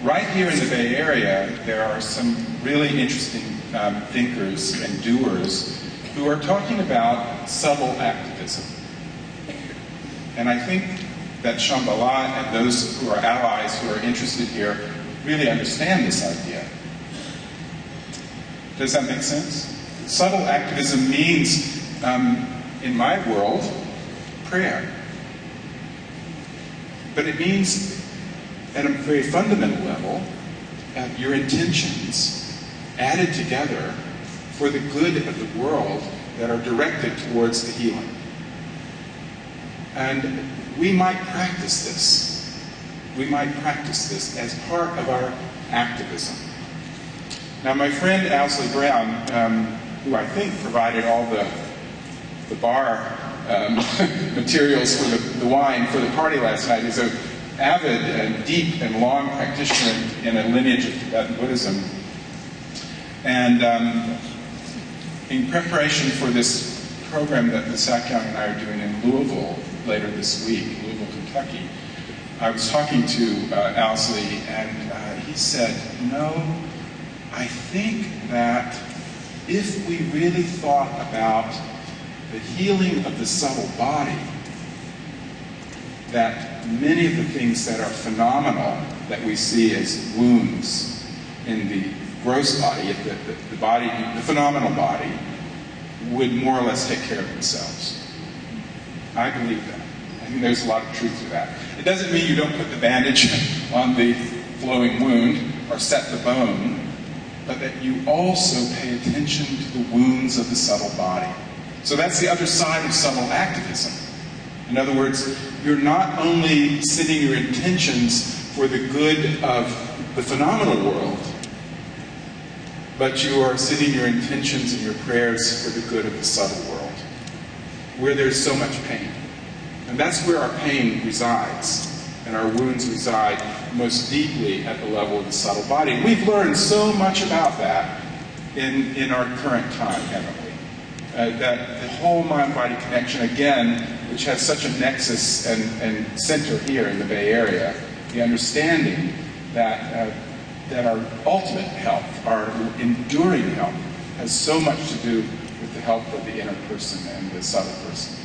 right here in the Bay Area, there are some really interesting thinkers and doers who are talking about subtle activism. And I think that Shambhala and those who are allies who are interested here really understand this idea. Does that make sense? Subtle activism means, in my world, prayer. But it means, at a very fundamental level, your intentions added together for the good of the world that are directed towards the healing. And we might practice this. We might practice this as part of our activism. Now, my friend Owsley Brown, who I think provided all the bar materials for the wine for the party last night, is an avid and deep and long practitioner in a lineage of Tibetan Buddhism. And in preparation for this program that the Sakyong and I are doing in Louisville later this week, Louisville, Kentucky, I was talking to Owsley, and he said, I think that if we really thought about the healing of the subtle body, that many of the things that are phenomenal that we see as wounds in the gross body, the body, the phenomenal body, would more or less take care of themselves. I believe that. I think there's a lot of truth to that. It doesn't mean you don't put the bandage on the flowing wound or set the bone, but that you also pay attention to the wounds of the subtle body. So that's the other side of subtle activism. In other words, you're not only setting your intentions for the good of the phenomenal world, but you are setting your intentions and your prayers for the good of the subtle world, where there's so much pain. And that's where our pain resides, and our wounds reside most deeply at the level of the subtle body. And we've learned so much about that in our current time, haven't we? That the whole mind-body connection, again, which has such a nexus and center here in the Bay Area, the understanding that our ultimate health, our enduring health, has so much to do with the health of the inner person and the subtle person.